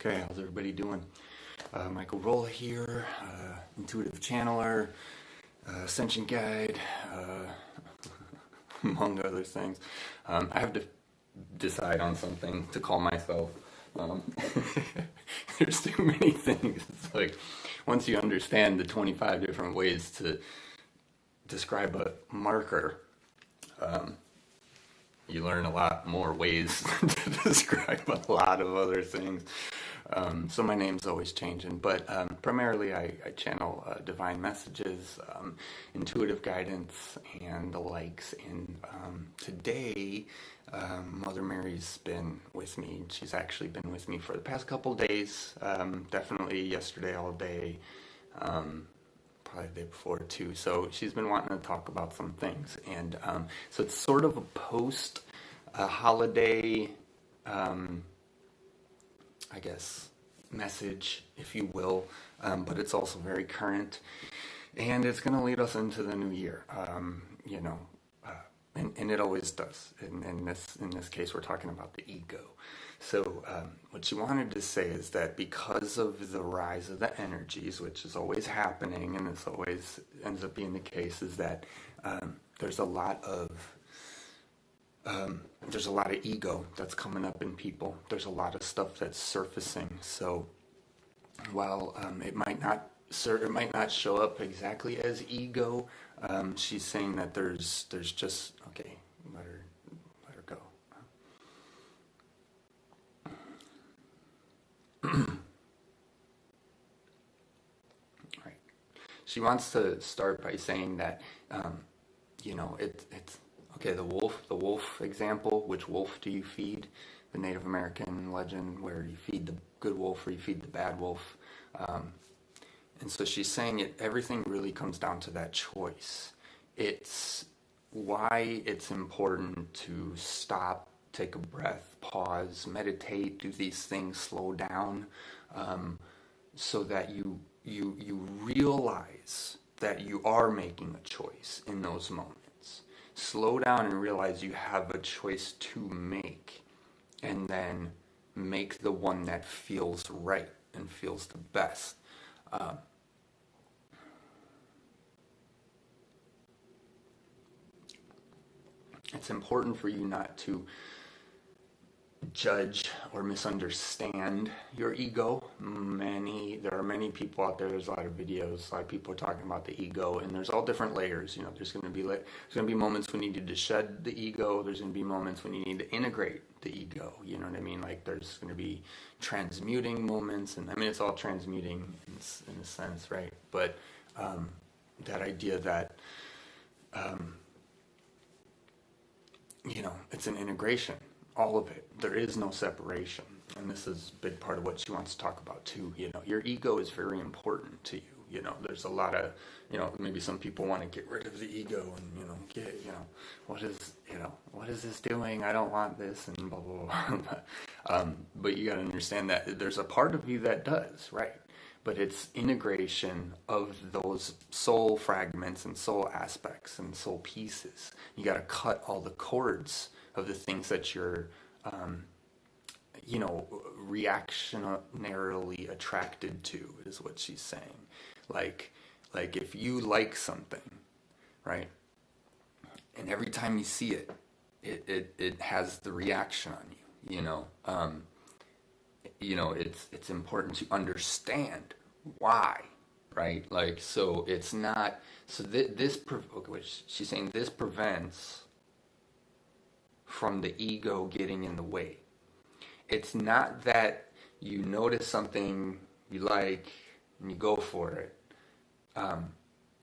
Okay, how's everybody doing? Michael Rolla here, intuitive channeler, ascension guide, among other things. I have to decide on something to call myself. Um, there's too many things. It's like once you understand the 25 different ways to describe a marker, you learn a lot more ways to describe a lot of other things. So my name's always changing, but primarily I channel divine messages, intuitive guidance, and the likes. And today, Mother Mary's been with me. She's actually been with me for the past couple days, definitely yesterday all day, probably the day before too. So she's been wanting to talk about some things. And so it's sort of a post-holiday I guess, message, if you will, but it's also very current, and it's going to lead us into the new year, and it always does. In this case, we're talking about the ego. So what she wanted to say is that because of the rise of the energies, which is always happening, and this always ends up being the case, is that there's a lot of ego that's coming up in people. There's a lot of stuff that's surfacing. So while it might not show up exactly as ego, she's saying that there's just let her go. Right. She wants to start by saying that it's okay, the wolf example. Which wolf do you feed? The Native American legend where you feed the good wolf or you feed the bad wolf. And so she's saying everything really comes down to that choice. It's why it's important to stop, take a breath, pause, meditate, do these things, slow down, so that you realize that you are making a choice in those moments. Slow down and realize you have a choice to make, and then make the one that feels right and feels the best. It's important for you not to judge or misunderstand your ego. There are many people out there. There's a lot of videos. A lot of people are talking about the ego, and there's all different layers. There's going to be moments when you need to shed the ego. There's going to be moments when you need to integrate the ego. You know what I mean? Like there's going to be transmuting moments, and I mean it's all transmuting in a sense, right? But that idea that it's an integration. All of it. There is no separation. And this is a big part of what she wants to talk about too. Your ego is very important to you. There's a lot of, maybe some people want to get rid of the ego and, what is this doing? I don't want this and blah, blah, blah. But you got to understand that there's a part of you that does, right? But it's integration of those soul fragments and soul aspects and soul pieces. You got to cut all the cords of the things that you're, reactionarily attracted to, is what she's saying. Like if you like something, right, and every time you see it, it has the reaction on you. It's important to understand why, right? Like, so it's not. So which she's saying this prevents from the ego getting in the way. It's not that you notice something you like and you go for it.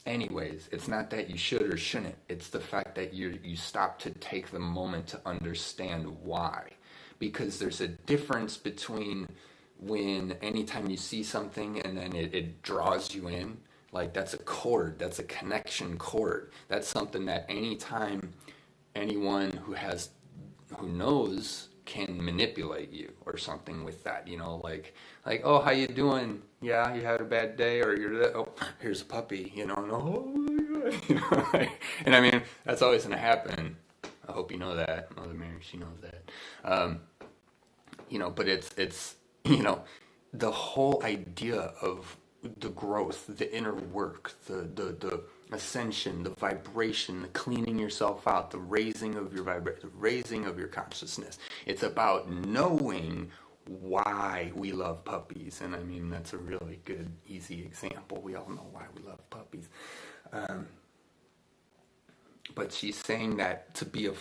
Anyways, it's not that you should or shouldn't. It's the fact that you stop to take the moment to understand why. Because there's a difference between anytime you see something and then it draws you in. Like that's a cord, that's a connection cord. That's something that anytime anyone who knows can manipulate you or something with that, like, oh, how you doing? Yeah, you had a bad day, or here's a puppy, and oh my God, and I mean, that's always going to happen. I hope you know that. Mother Mary, she knows that. But it's the whole idea of the growth, the inner work, the ascension, the vibration, the cleaning yourself out, the raising of your vibration, the raising of your consciousness. It's about knowing why we love puppies. And I mean, that's a really good, easy example. We all know why we love puppies. But she's saying that to be a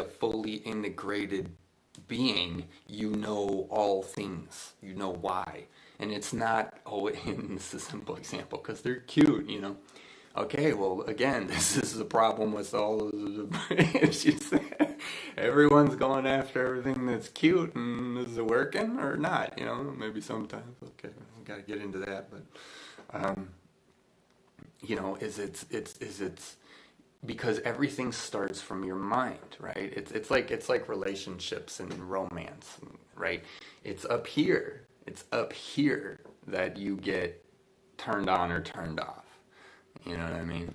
fully integrated being, you know all things, you know why. And it's not, and this is a simple example, because they're cute, Okay, well, again, this is the problem with all of the, she said, everyone's going after everything that's cute, and is it working or not? Maybe sometimes, okay, we got to get into that, but, is it's, because everything starts from your mind, right? It's like relationships and romance, right? It's up here that you get turned on or turned off. You know what I mean?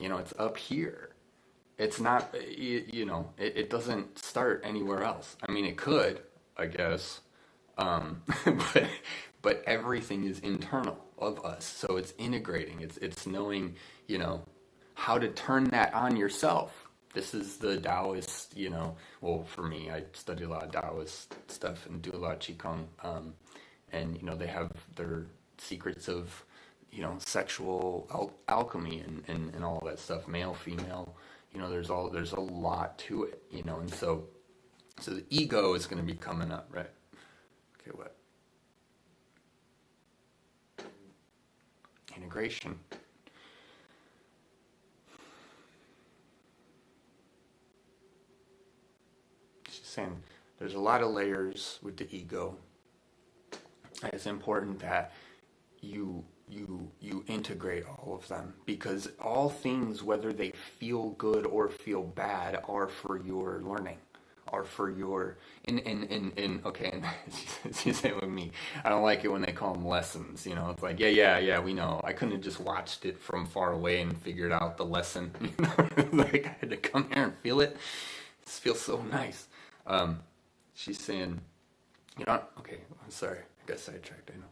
It's up here. It's not, it doesn't start anywhere else. I mean, it could, I guess, but everything is internal of us. So it's integrating. It's knowing, how to turn that on yourself. This is the Taoist, well, for me, I study a lot of Taoist stuff and do a lot of Qigong. And, they have their secrets of, sexual alchemy and all that stuff, male, female, there's a lot to it, and so the ego is going to be coming up, right? Okay, what? Integration. She's saying there's a lot of layers with the ego. And it's important that you integrate all of them, because all things, whether they feel good or feel bad, are for your learning, are for your okay. And she's saying with me, I don't like it when they call them lessons. It's like yeah, we know. I couldn't have just watched it from far away and figured out the lesson. Like I had to come here and feel it. This feels so nice. She's saying, okay, I'm sorry, I got sidetracked, I know.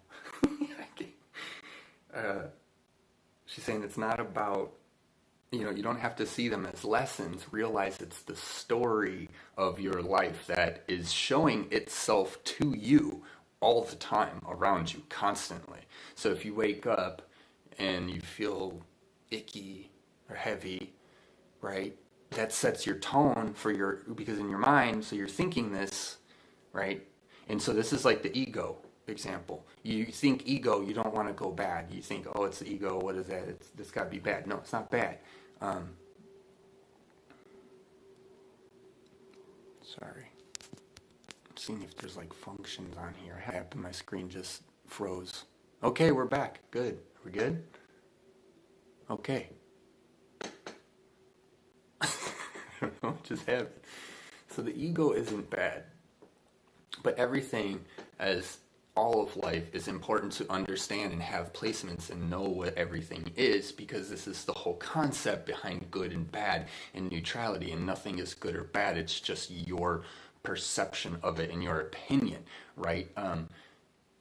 She's saying it's not about, you don't have to see them as lessons. Realize it's the story of your life that is showing itself to you all the time, around you, constantly. So if you wake up and you feel icky or heavy, right? That sets your tone because in your mind, so you're thinking this, right? And so this is like the ego example. You think ego, you don't want to go bad. You think, oh, it's the ego, what is that? It's got to be bad. No, it's not bad. Sorry. I'm seeing if there's like functions on here. What happened? My screen just froze. Okay, we're back. Good. Are we good? Okay. I don't know what just happened. So the ego isn't bad. But everything, as all of life, is important to understand and have placements and know what everything is, because this is the whole concept behind good and bad and neutrality, and nothing is good or bad. It's just your perception of it and your opinion, right?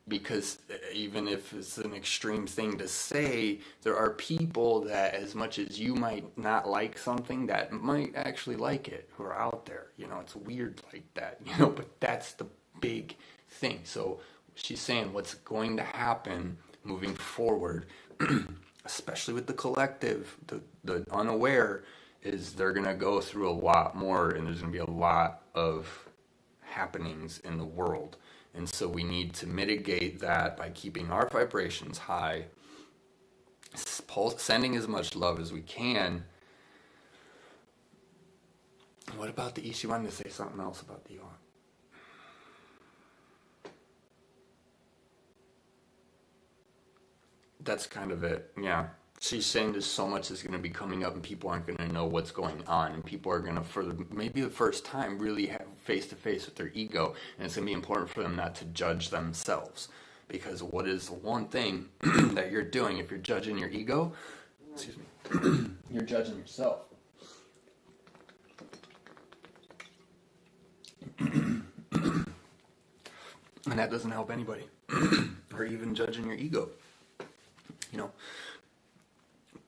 Because even if it's an extreme thing to say, there are people that, as much as you might not like something, that might actually like it, who are out there. It's weird like that, but that's the big thing. So she's saying what's going to happen moving forward, especially with the collective, the unaware, is they're going to go through a lot more, and there's going to be a lot of happenings in the world. And so we need to mitigate that by keeping our vibrations high, sending as much love as we can. What about the She wanted to say something else about the ego. That's kind of it, yeah. She's saying there's so much that's going to be coming up, and people aren't going to know what's going on, and people are going to, for maybe the first time, really have face-to-face with their ego, and it's going to be important for them not to judge themselves, because what is the one thing that you're doing if you're judging your ego? Excuse me. You're judging yourself. And that doesn't help anybody. Or even judging your ego. You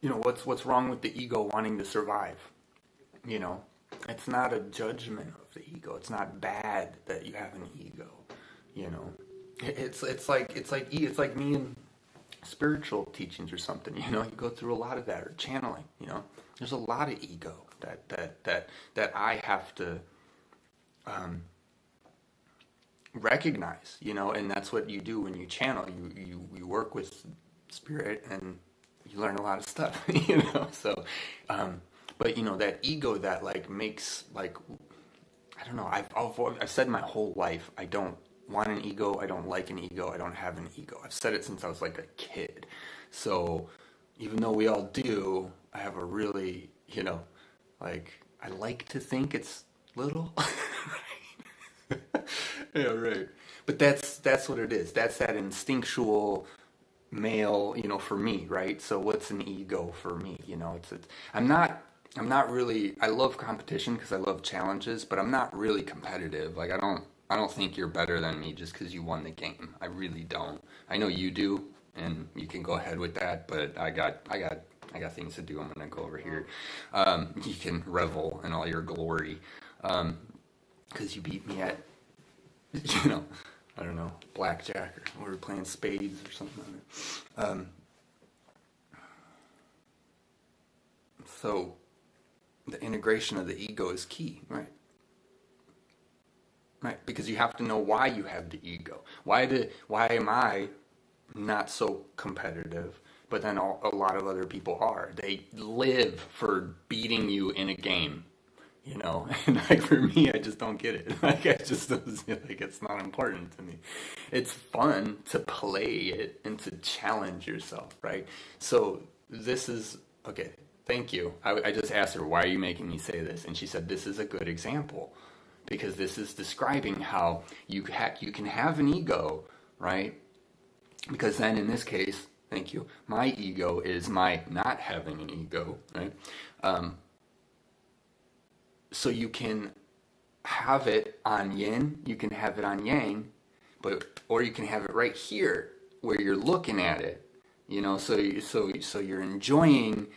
know, what's wrong with the ego wanting to survive? You know, it's not a judgment of the ego. It's not bad that you have an ego. You know, it's like me in spiritual teachings or something. You know, you go through a lot of that, or channeling. You know, there's a lot of ego that I have to recognize. You know, and that's what you do when you channel. You work with spirit and you learn a lot of stuff. You know, so. But you know, that ego that like makes like, I don't know, I've said my whole life, I don't want an ego, I don't like an ego, I don't have an ego. I've said it since I was like a kid. So even though we all do, I have a really, you know, like, I like to think it's little. Yeah, right. But that's what it is. That's that instinctual male, you know, for me, right? So what's an ego for me? You know, I'm not really, I love competition because I love challenges, but I'm not really competitive. Like, I don't think you're better than me just because you won the game. I really don't. I know you do, and you can go ahead with that, but I got things to do. I'm gonna go over here. You can revel in all your glory, because you beat me at, you know, I don't know, blackjack, or we were playing spades or something. So the integration of the ego is key, right? Right, because you have to know why you have the ego. Why am I not so competitive, but then a lot of other people are? They live for beating you in a game, you know. And like, for me, I just don't get it. Like, I just like, it's not important to me. It's fun to play it and to challenge yourself, right? So this is okay. Thank you. I just asked her, why are you making me say this? And she said, this is a good example, because this is describing how you can have an ego, right? Because then in this case, thank you, my ego is my not having an ego, right? So you can have it on yin, you can have it on yang, or you can have it right here where you're looking at it, you know. So you're enjoying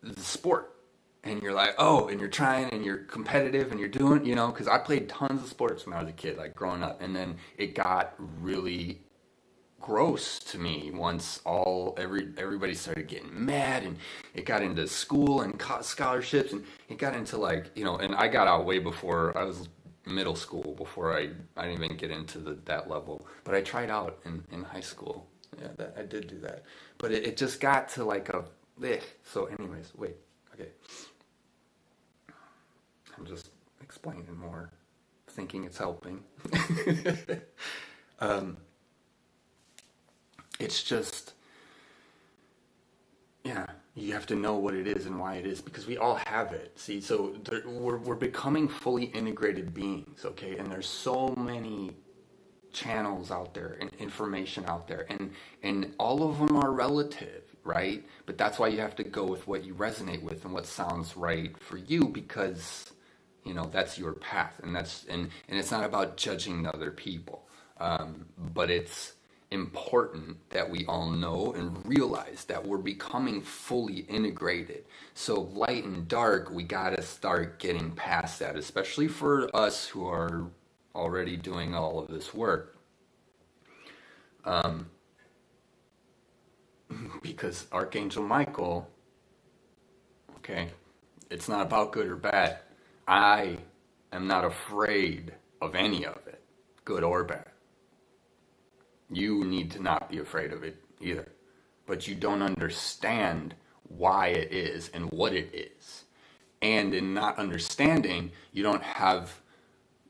the sport, and you're like, oh, and you're trying, and you're competitive, and you're doing, you know, because I played tons of sports when I was a kid, like growing up, and then it got really gross to me once everybody started getting mad, and it got into school and scholarships, and it got into, like, you know, and I got out way before I was middle school, before I didn't even get into that level, but I tried out in high school. Yeah, I did do that, but it just got to like a so anyways, wait, okay. I'm just explaining more, thinking it's helping. It's just, yeah, you have to know what it is and why it is, because we all have it. See, so we're becoming fully integrated beings, okay? And there's so many channels out there and information out there, and all of them are relative, right? But that's why you have to go with what you resonate with and what sounds right for you, because, you know, that's your path, and it's not about judging other people, but it's important that we all know and realize that we're becoming fully integrated. So light and dark, we gotta start getting past that, especially for us who are already doing all of this work. Because Archangel Michael, okay, it's not about good or bad. I am not afraid of any of it, good or bad. You need to not be afraid of it either. But you don't understand why it is and what it is. And in not understanding, you don't have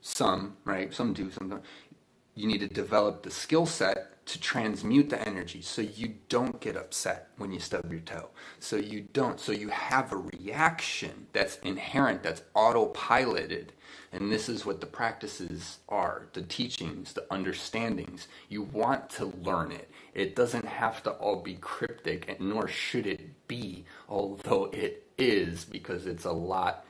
some, right? Some do, some don't. You need to develop the skill set to transmute the energy so you don't get upset when you stub your toe. So you don't. So you have a reaction that's inherent, that's autopiloted. And this is what the practices are, the teachings, the understandings. You want to learn it. It doesn't have to all be cryptic, and nor should it be, although it is, because it's a lot,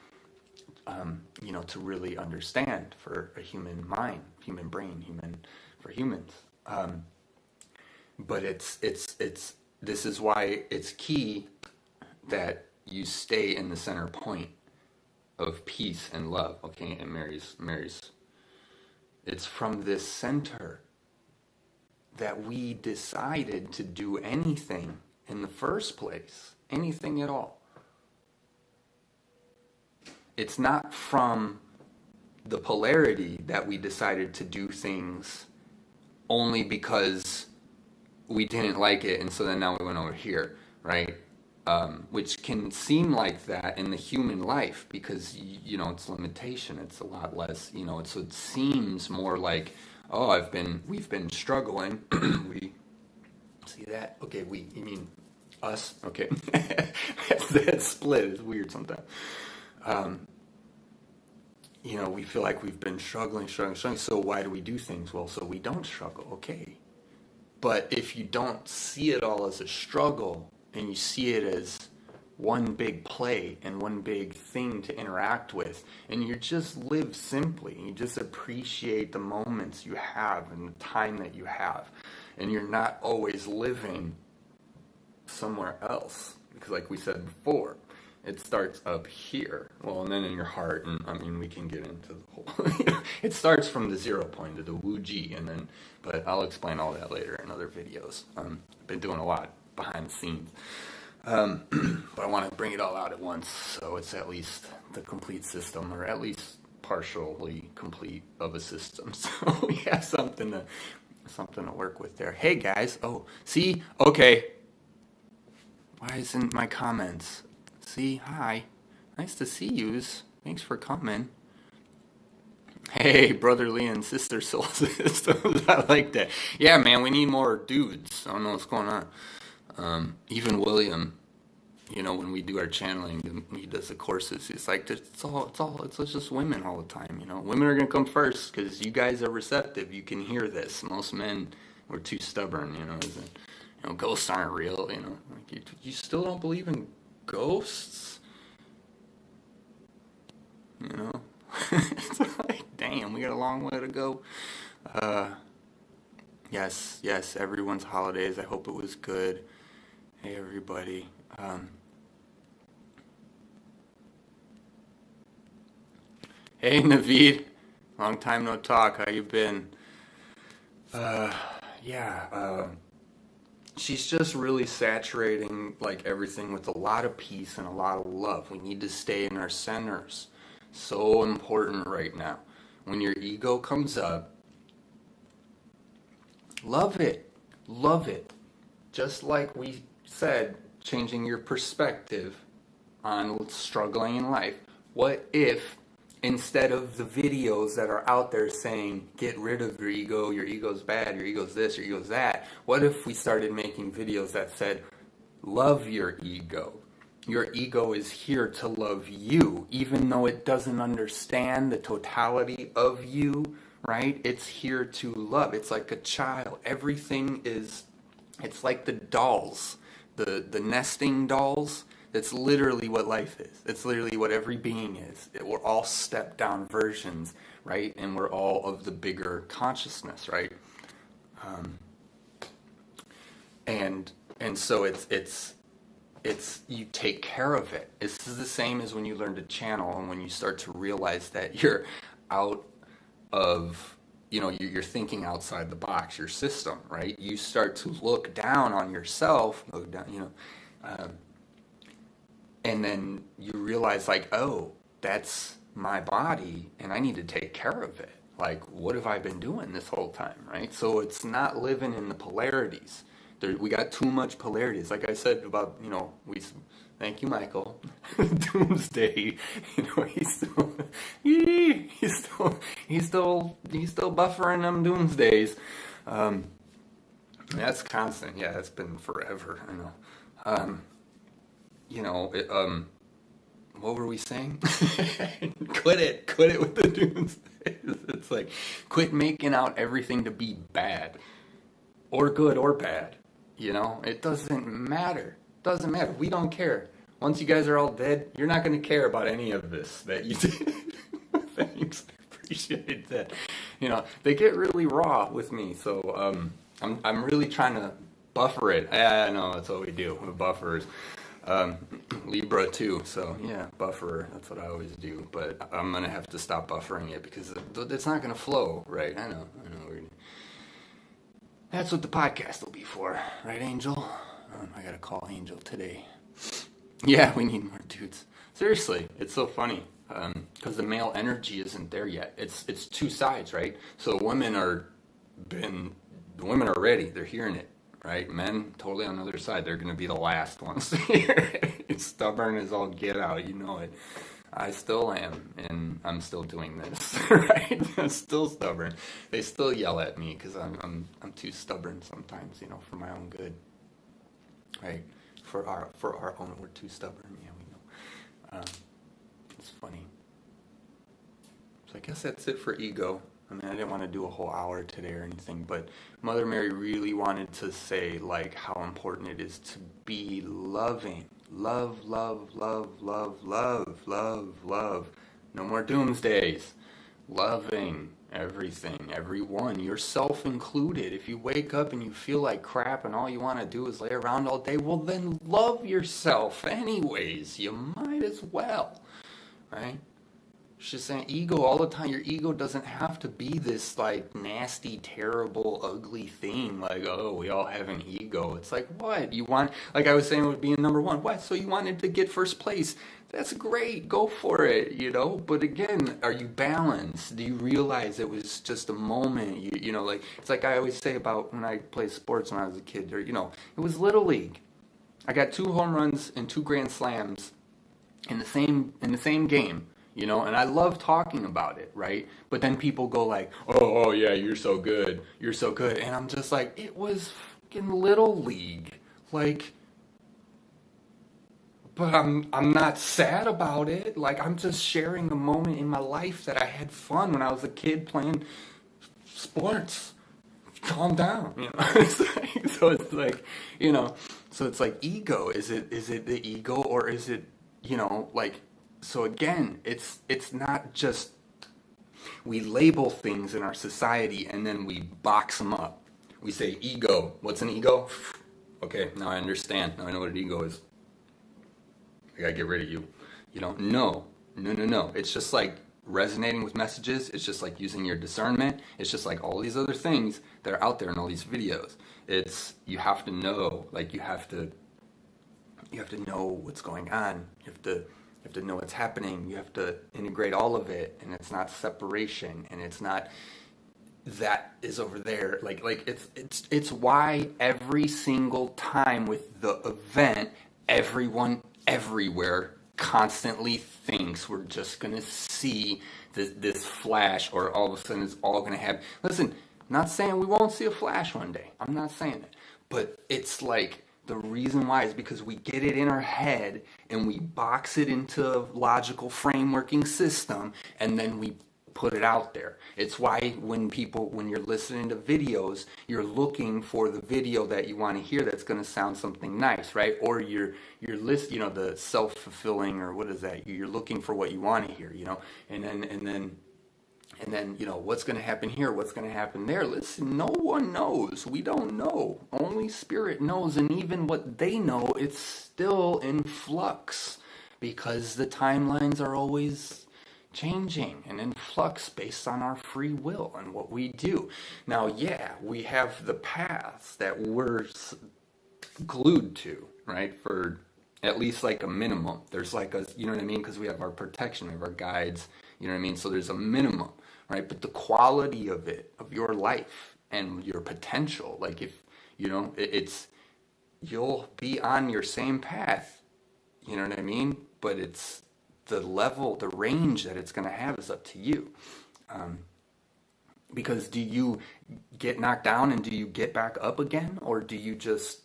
you know, to really understand for a human mind, human brain, human humans. But this is why it's key that you stay in the center point of peace and love. Okay, and Mary's. It's from this center that we decided to do anything in the first place, anything at all. It's not from the polarity that we decided to do things only because we didn't like it, and so then now we went over here, right? Which can seem like that in the human life because, it's limitation. It's a lot less, so it seems more like, oh, we've been struggling. We see that? Okay, you mean us? Okay. that split is weird sometimes. We feel like we've been struggling. So why do we do things? Well, so we don't struggle. Okay. But if you don't see it all as a struggle and you see it as one big play and one big thing to interact with, and you just live simply, and you just appreciate the moments you have and the time that you have, and you're not always living somewhere else, because like we said before, it starts up here, well, and then in your heart, and we can get into the whole it starts from the 0 point to the Wu-Ji, but I'll explain all that later in other videos. I've been doing a lot behind the scenes, but I want to bring it all out at once, so it's at least the complete system, or at least partially complete of a system, so we have something to work with there. Hey guys, see, okay, why isn't my comments? See, hi, nice to see yous. Thanks for coming. Hey, brotherly and sister soul systems. I like that. Yeah, man, we need more dudes. I don't know what's going on. Even William, when we do our channeling, he does the courses. He's like, it's just women all the time. Women are gonna come first because you guys are receptive. You can hear this. Most men were too stubborn. Ghosts aren't real. Like you still don't believe in ghosts? It's like, damn, we got a long way to go. Yes, everyone's holidays. I hope it was good. Hey, everybody. Hey, Naveed. Long time no talk. How you been? She's just really saturating like everything with a lot of peace and a lot of love. We need to stay in our centers. So important right now. When your ego comes up, love it. Love it. Just like we said, changing your perspective on struggling in life. What if instead of the videos that are out there saying, get rid of your ego's bad, your ego's this, your ego's that, what if we started making videos that said, love your ego? Your ego is here to love you, even though it doesn't understand the totality of you, right? It's here to love. It's like a child. It's like the dolls, the nesting dolls. That's literally what life is. It's literally what every being is. We're all stepped down versions, right? And we're all of the bigger consciousness, right? And so it's you take care of it. It's the same as when you learn to channel and when you start to realize that you're out of, you're thinking outside the box, your system, right? You start to look down on yourself, and then you realize like, oh, that's my body and I need to take care of it. Like, what have I been doing this whole time, right? So it's not living in the polarities. We got too much polarities. Like I said about, thank you, Michael. Doomsday, he's still buffering them doomsdays. That's constant. Yeah, it's been forever. I know. What were we saying? Quit it with the doomsday. It's like, quit making out everything to be bad or good or bad. It doesn't matter. We don't care. Once you guys are all dead, you're not going to care about any of this that you did. Thanks. Appreciate that. They get really raw with me. So I'm really trying to buffer it. I know that's what we do with buffers. Libra too, so yeah, buffer. That's what I always do. But I'm gonna have to stop buffering it because it's not gonna flow, right? I know. That's what the podcast will be for, right, Angel? I gotta call Angel today. Yeah, we need more dudes. Seriously, it's so funny because the male energy isn't there yet. It's two sides, right? So the women are ready. They're hearing it, right? Men totally on the other side. They're gonna be the last ones to hear it. It's stubborn as all get out. You know it. I still am, and I'm still doing this, right? I'm still stubborn. They still yell at me because I'm too stubborn sometimes, for my own good, right? For our own, we're too stubborn. Yeah, we know. It's funny. So I guess that's it for ego. I mean, I didn't want to do a whole hour today or anything, but Mother Mary really wanted to say, like, how important it is to be loving. Love, love, love, love, love, love, love. No more doomsdays. Loving everything, everyone, yourself included. If you wake up and you feel like crap and all you want to do is lay around all day, well, then love yourself anyways. You might as well, right? She's saying ego all the time. Your ego doesn't have to be this like nasty, terrible, ugly thing. Like, oh, we all have an ego. It's like, what? You want, like I was saying with being number one. What? So you wanted to get first place. That's great. Go for it, But again, are you balanced? Do you realize it was just a moment? Like, it's like I always say about when I played sports when I was a kid. Or, it was Little League. I got 2 home runs and 2 grand slams in the same game. And I love talking about it, right? But then people go like, oh yeah, you're so good. And I'm just like, it was fucking Little League. Like, but I'm not sad about it. Like, I'm just sharing a moment in my life that I had fun when I was a kid playing sports. Calm down, So it's like, so it's like ego. Is it the ego or is it, like, so again, it's not just we label things in our society and then we box them up. We say ego. What's an ego? Okay, now I understand. Now I know what an ego is. I gotta get rid of you. No. It's just like resonating with messages. It's just like using your discernment. It's just like all these other things that are out there in all these videos. You have to know, like you have to know what's going on. You have to know what's happening. You have to integrate all of it, and it's not separation, and it's not that is over there. Like it's why every single time with the event, everyone everywhere constantly thinks we're just gonna see this flash, or all of a sudden it's all gonna happen. Listen, I'm not saying we won't see a flash one day. I'm not saying that, but it's like. The reason why is because we get it in our head and we box it into a logical frameworking system and then we put it out there. It's why when you're listening to videos, you're looking for the video that you want to hear that's going to sound something nice, right? Or you're the self-fulfilling, or what is that? You're looking for what you want to hear, and then what's going to happen here, what's going to happen there. Listen, no one knows. We don't know. Only Spirit knows, and even what they know, it's still in flux because the timelines are always changing and in flux based on our free will and what we do. Now, yeah, we have the paths that we're glued to, right, for at least like a minimum. There's like a, because we have our protection, we have our guides, so there's a minimum. Right, but the quality of it, of your life and your potential, like if you'll be on your same path, but it's the level, the range that it's going to have is up to you. Because do you get knocked down and do you get back up again, or do you just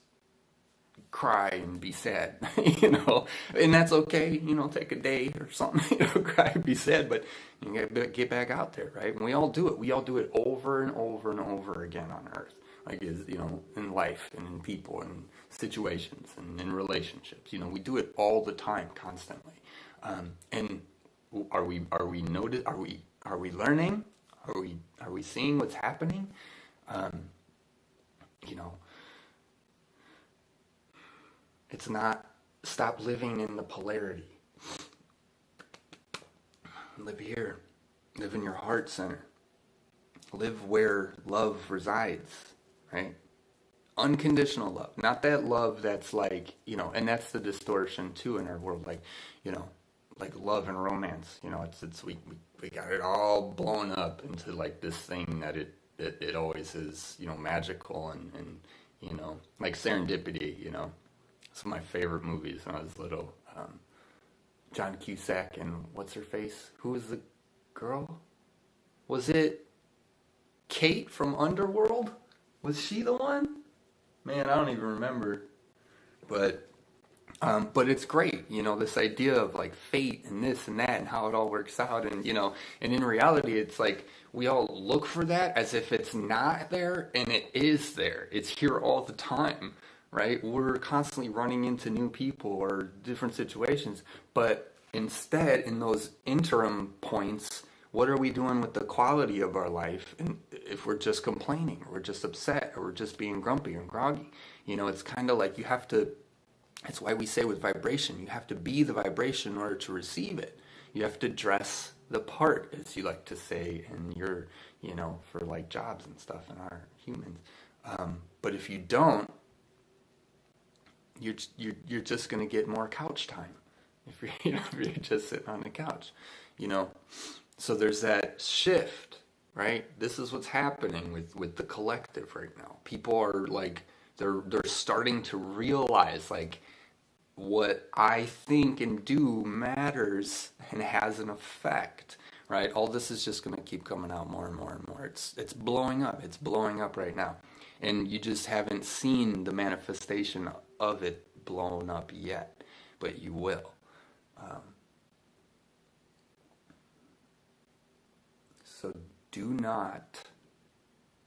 cry and be sad, and that's okay, take a day or something, cry and be sad, but you gotta get back out there, right? And we all do it over and over and over again on earth, like in life and in people and situations and in relationships, we do it all the time, constantly. And are we learning? Are we seeing what's happening? You know, it's not, stop living in the polarity. Live here. Live in your heart center. Live where love resides, right? Unconditional love. Not that love that's like, and that's the distortion too in our world, like, like love and romance, we got it all blown up into like this thing that it always is, magical and like Serendipity, some of my favorite movies when I was little. John Cusack and what's her face? Who was the girl? Was it Kate from Underworld? Was she the one? Man, I don't even remember. But it's great, this idea of like fate and this and that and how it all works out, and and in reality, it's like we all look for that as if it's not there, and it is there. It's here all the time, right? We're constantly running into new people or different situations, but instead, in those interim points, what are we doing with the quality of our life? And if we're just complaining, or we're just upset, or we're just being grumpy and groggy, it's kind of like you have to. That's why we say with vibration, you have to be the vibration in order to receive it. You have to dress the part, as you like to say, in your, for like jobs and stuff in our humans. But if you don't, you're just going to get more couch time. If you're, if you're just sitting on the couch, So there's that shift, right? This is what's happening with the collective right now. People are like, they're starting to realize like what I think and do matters and has an effect, right? All this is just going to keep coming out more and more and more. It's blowing up. It's blowing up right now, and you just haven't seen the manifestation of it blown up yet, but you will. So do not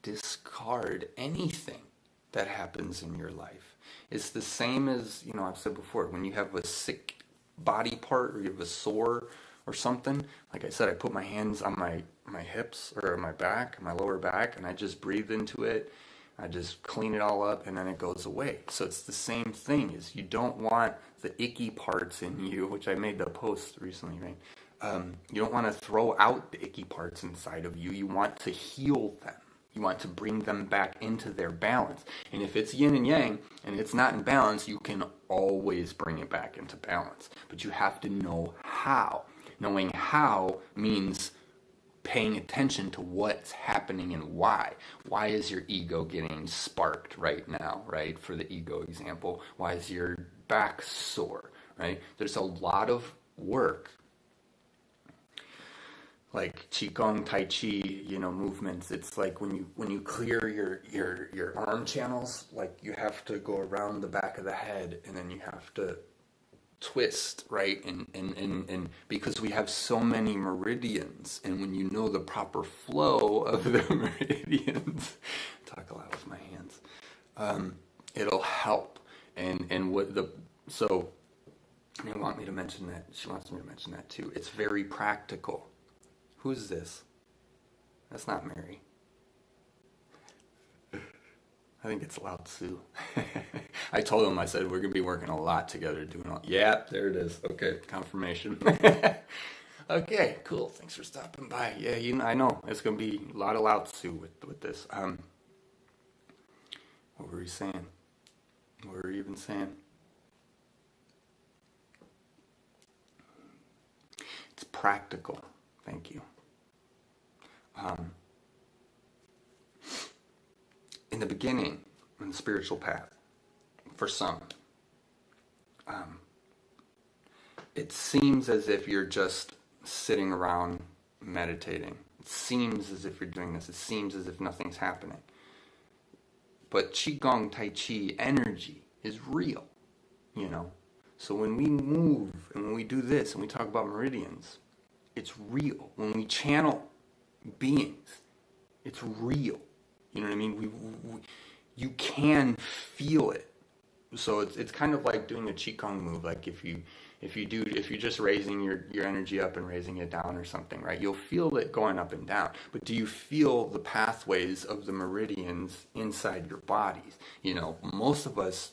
discard anything that happens in your life. It's the same as, I've said before, when you have a sick body part or you have a sore or something, like I said, I put my hands on my hips or my back, my lower back, and I just breathe into it. I just clean it all up, and then it goes away. So it's the same thing, is you don't want the icky parts in you, which I made the post recently, right? You don't want to throw out the icky parts inside of you. You want to heal them. You want to bring them back into their balance. And if it's yin and yang and it's not in balance, you can always bring it back into balance. But you have to know how. Knowing how means paying attention to what's happening and why. Why is your ego getting sparked right now, right? For the ego example, why is your back sore, right? There's a lot of work, like qigong, tai chi, movements. It's like when you clear your arm channels, like you have to go around the back of the head, and then you have to twist, right? And because we have so many meridians, and when you know the proper flow of the meridians, talk a lot with my hands, it'll help. And what so they want me to mention that. She wants me to mention that too. It's very practical. Who's this? That's not Mary. I think it's Lao Tzu. I told him, I said, we're going to be working a lot together doing all. Yeah, there it is. Okay, confirmation. Okay, cool. Thanks for stopping by. Yeah, I know. It's going to be a lot of Lao Tzu with this. What were you saying? What were you even saying? It's practical. Thank you. In the beginning, in the spiritual path, for some, it seems as if you're just sitting around meditating. It seems as if you're doing this. It seems as if nothing's happening. But Qigong, Tai Chi, energy is real, So when we move and when we do this and we talk about meridians, it's real. When we channel beings, it's real. You know what I mean? You can feel it. so it's kind of like doing a qigong move. Like if you're just raising your energy up and raising it down or something, right? You'll feel it going up and down. But do you feel the pathways of the meridians inside your bodies? You know, most of us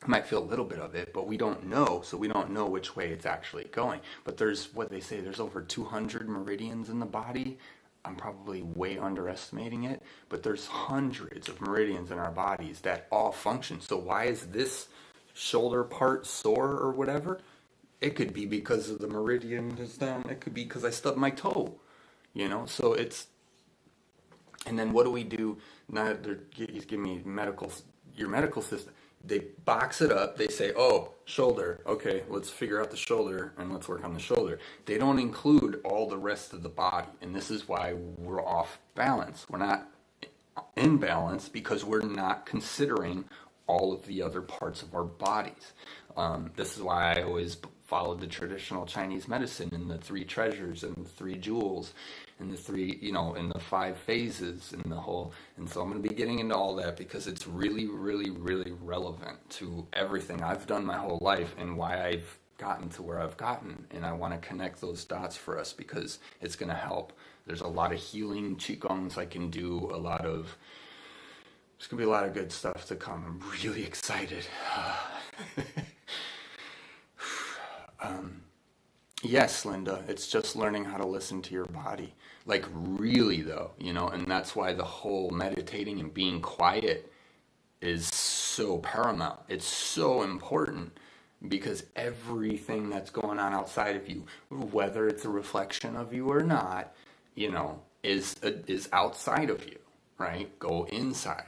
might feel a little bit of it, but we don't know, so we don't know which way it's actually going. But there's what they say, there's over 200 meridians in the body. I'm probably way underestimating it, but there's hundreds of meridians in our bodies that all function. So why is this shoulder part sore or whatever? It could be because of the meridian is down. It could be because I stubbed my toe, you know? So it's, and then what do we do? Now he's giving me your medical system. They box it up. They say, oh, shoulder. Okay, let's figure out the shoulder and let's work on the shoulder. They don't include all the rest of the body. And this is why we're off balance. We're not in balance because we're not considering all of the other parts of our bodies. This is why I always followed the traditional Chinese medicine and the 3 treasures and the 3 jewels and the 3, you know, and the 5 phases and the whole. And so I'm going to be getting into all that because it's really, really, really relevant to everything I've done my whole life and why I've gotten to where I've gotten. And I want to connect those dots for us because it's going to help. There's a lot of healing qigongs I can do, there's going to be a lot of good stuff to come. I'm really excited. Yes, Linda, it's just learning how to listen to your body. Like really though, you know, and that's why the whole meditating and being quiet is so paramount. It's so important because everything that's going on outside of you, whether it's a reflection of you or not, you know, is outside of you, right? Go inside,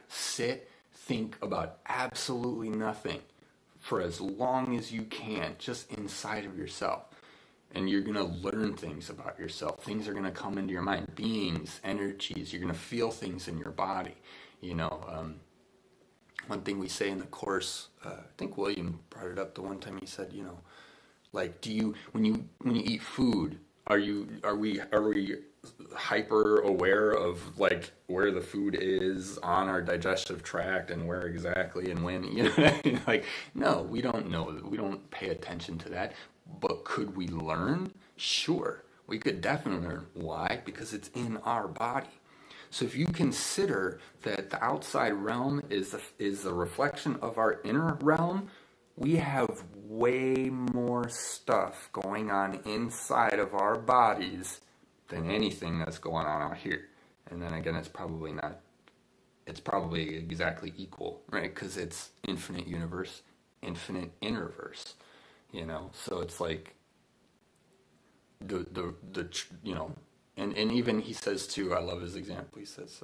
sit, think about absolutely nothing for as long as you can, just inside of yourself. And you're going to learn things about yourself. Things are going to come into your mind. Beings, energies. You're going to feel things in your body. You know, one thing we say in the course, I think William brought it up the one time. He said, you know, like, when you eat food, are we hyper aware of like where the food is on our digestive tract and where exactly and when, you know what I mean? Like, no, we don't know. We don't pay attention to that. But could we learn? Sure. We could definitely learn. Why? Because it's in our body. So if you consider that the outside realm is a reflection of our inner realm, we have way more stuff going on inside of our bodies than anything that's going on out here. And then again, it's probably exactly equal, right? Because it's infinite universe, infinite innerverse, you know? So it's like the you know, and even he says too, I love his example, he says,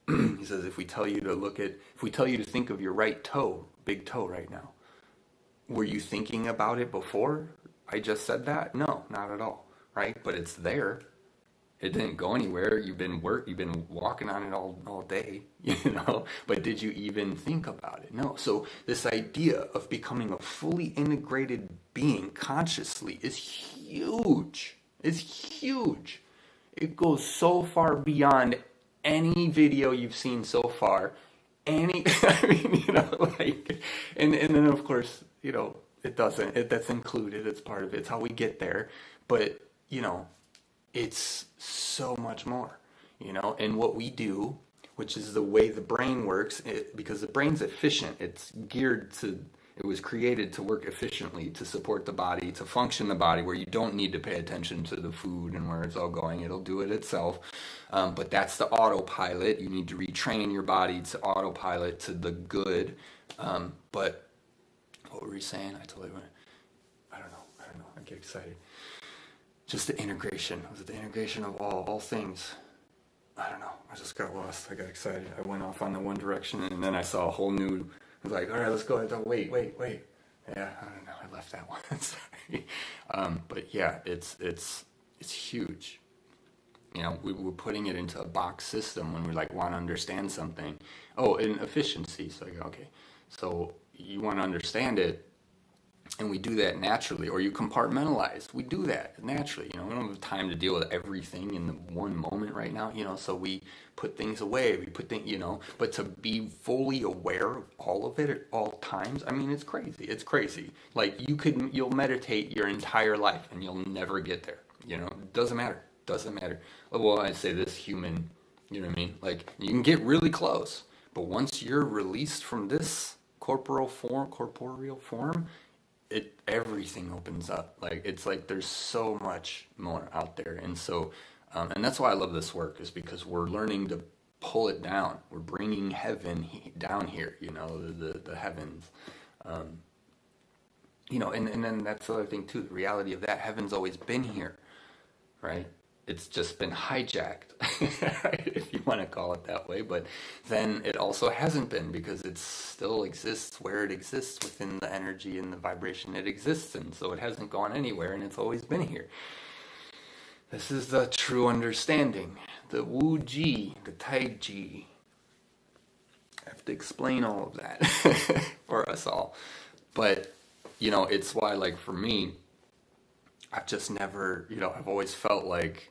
he says, if we tell you to think of your right toe, big toe right now, were you thinking about it before I just said that? No, not at all, right? But it's there. It didn't go anywhere. You've been walking on it all day, you know? But did you even think about it? No. So this idea of becoming a fully integrated being consciously is huge. It's huge. It goes so far beyond any video you've seen so far. I mean, you know, like, and then of course, you know, that's included, it's part of it, it's how we get there, but, you know, it's so much more, you know, and what we do, which is the way the brain works, because the brain's efficient, it was created to work efficiently, to support the body, to function the body, where you don't need to pay attention to the food and where it's all going, it'll do it itself, but that's the autopilot. You need to retrain your body to autopilot to the good, but what were we saying? I totally went, I don't know, I get excited. Just the integration. Was it the integration of all things? I don't know. I just got lost. I got excited. I went off on the one direction, and then I saw a whole new. I was like, all right, let's go. I thought, wait. Yeah, I don't know. I left that one. Sorry. But yeah, it's huge. You know, we're putting it into a box system when we like want to understand something. Oh, and efficiency. So I go, okay. So you want to understand it. And we do that naturally, or you compartmentalize. We do that naturally. We don't have time to deal with everything in the one moment right now, so we put things away, we put things, but to be fully aware of all of it at all times, I mean, it's crazy. It's crazy. Like, you'll meditate your entire life and you'll never get there, doesn't matter. Doesn't matter. Well, I say this human, you know what I mean? Like, you can get really close, but once you're released from this corporeal form, everything opens up. Like, it's like there's so much more out there. And so and that's why I love this work, is because we're learning to pull it down. We're bringing heaven down here, the heavens. And then that's the other thing too, the reality of that, heaven's always been here, right? It's just been hijacked, if you want to call it that way. But then it also hasn't been, because it still exists where it exists, within the energy and the vibration it exists in. So it hasn't gone anywhere, and it's always been here. This is the true understanding. The Wu Ji, the Tai Ji. I have to explain all of that for us all. But, it's why, like, for me, I've just never, I've always felt like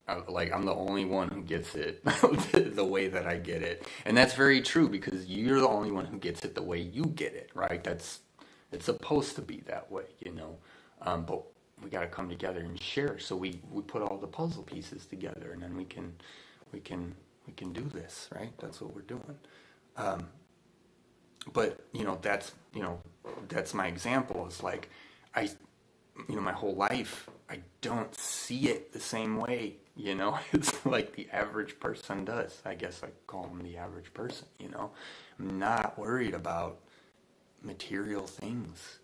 I'm the only one who gets it the way that I get it. And that's very true, because you're the only one who gets it the way you get it, right? It's supposed to be that way, but we got to come together and share. So we put all the puzzle pieces together, and then we can do this, right? That's what we're doing. But that's my example. It's like, my whole life, I don't see it the same way, It's like the average person does. I guess I call them the average person, I'm not worried about material things,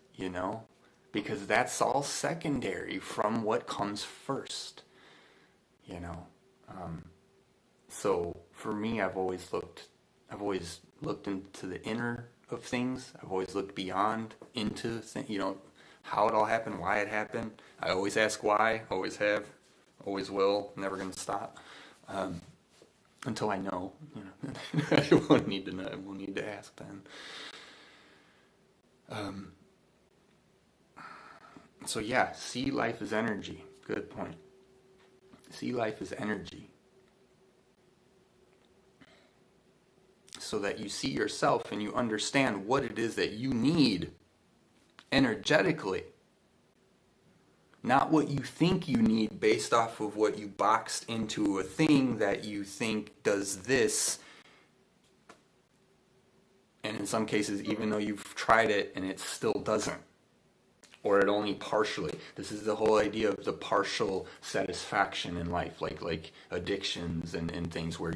because that's all secondary from what comes first, So for me, I've always looked into the inner of things. I've always looked beyond into how it all happened, why it happened. I always ask why, always have, always will, never going to stop. Until I know, I won't need to know, I won't need to ask then. So yeah, see life as energy. Good point. See life as energy. So that you see yourself and you understand what it is that you need energetically. Not what you think you need based off of what you boxed into a thing that you think does this. And in some cases, even though you've tried it and it still doesn't. Or it only partially. This is the whole idea of the partial satisfaction in life, like addictions and things where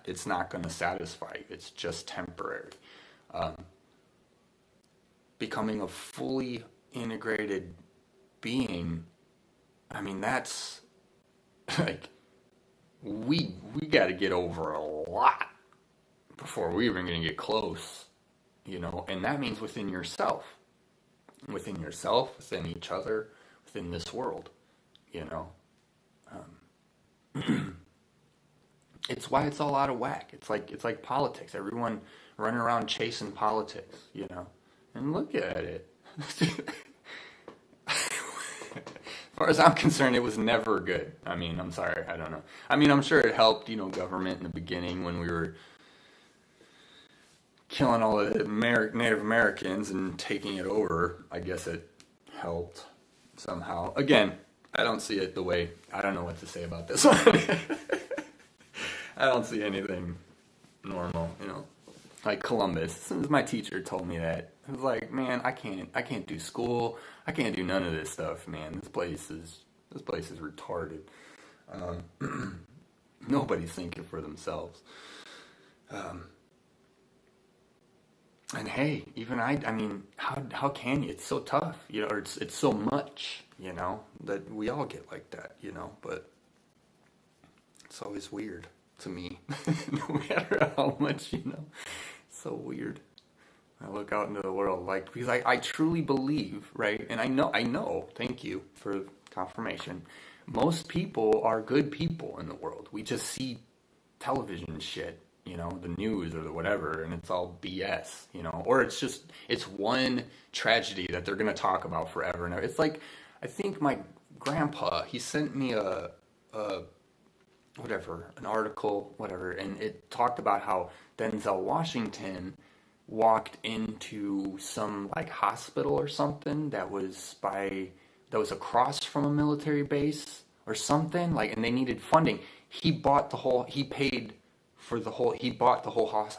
it's not going to satisfy you. It's just temporary. Becoming a fully integrated being, I mean, that's like, we got to get over a lot before we're even going to get close, and that means within yourself, within each other, within this world, it's why it's all out of whack. It's like politics. Everyone running around chasing politics, and look at it. As far as I'm concerned, it was never good. I mean, I'm sorry, I don't know. I mean, I'm sure it helped, government in the beginning when we were killing all the Native Americans and taking it over. I guess it helped somehow. Again, I don't see it the way, I don't know what to say about this one. I don't see anything normal, like Columbus. As soon as my teacher told me that, I was like, man, I can't do school. I can't do none of this stuff, man. This place is retarded. Nobody's thinking for themselves. And hey, even I mean, how can you? It's so tough, or it's so much, that we all get like that, but it's always weird to me, no matter how much, it's so weird. I look out into the world, because I truly believe, right, and I know, thank you for confirmation, most people are good people in the world. We just see television shit, the news or the whatever, and it's all BS, or it's one tragedy that they're going to talk about forever. And it's like, I think my grandpa, he sent me an article, whatever, and it talked about how Denzel Washington walked into some like hospital or something that was across from a military base or something, like, and they needed funding. He bought the whole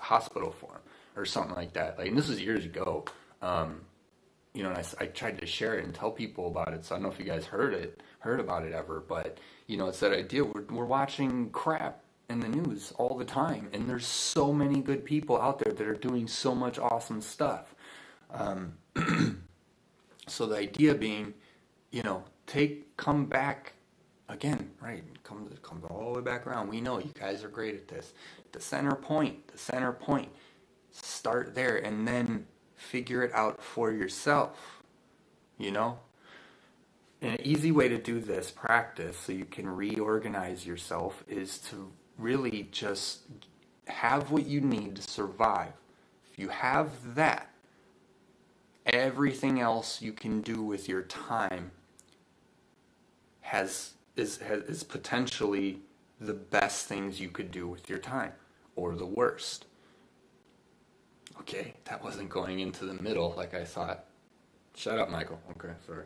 hospital for him or something like that. Like, and this was years ago. And I tried to share it and tell people about it. So I don't know if you guys heard about it ever, but it's that idea. We're watching crap in the news all the time, and there's so many good people out there that are doing so much awesome stuff. So the idea being, come back again, right? Come all the way back around. We know you guys are great at this. The center point. Start there and then figure it out for yourself. And an easy way to do this practice so you can reorganize yourself is to really just have what you need to survive. If you have that, everything else you can do with your time is potentially the best things you could do with your time, or the worst. Okay, that wasn't going into the middle like I thought. Shut up, Michael. Okay, sorry.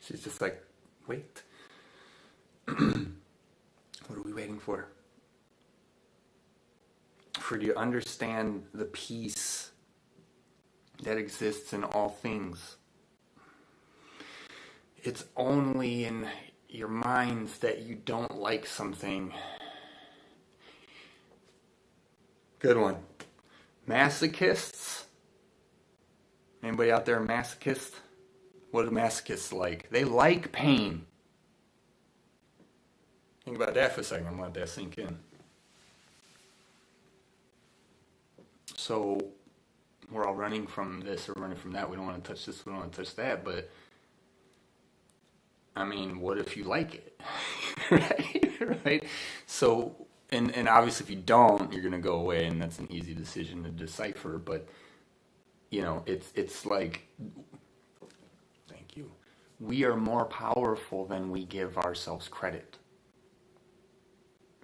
She's just like, wait. What are we waiting for? For you to understand the peace that exists in all things. It's only in your minds that you don't like something. Good one. Masochists? Anybody out there a masochist? What are masochists like? They like pain. Think about that for a second. I'm going to let that sink in. So, we're all running from this or running from that. We don't want to touch this, we don't want to touch that. But, I mean, what if you like it? right? So, and obviously if you don't, you're going to go away, and that's an easy decision to decipher. But, it's like, thank you. We are more powerful than we give ourselves credit.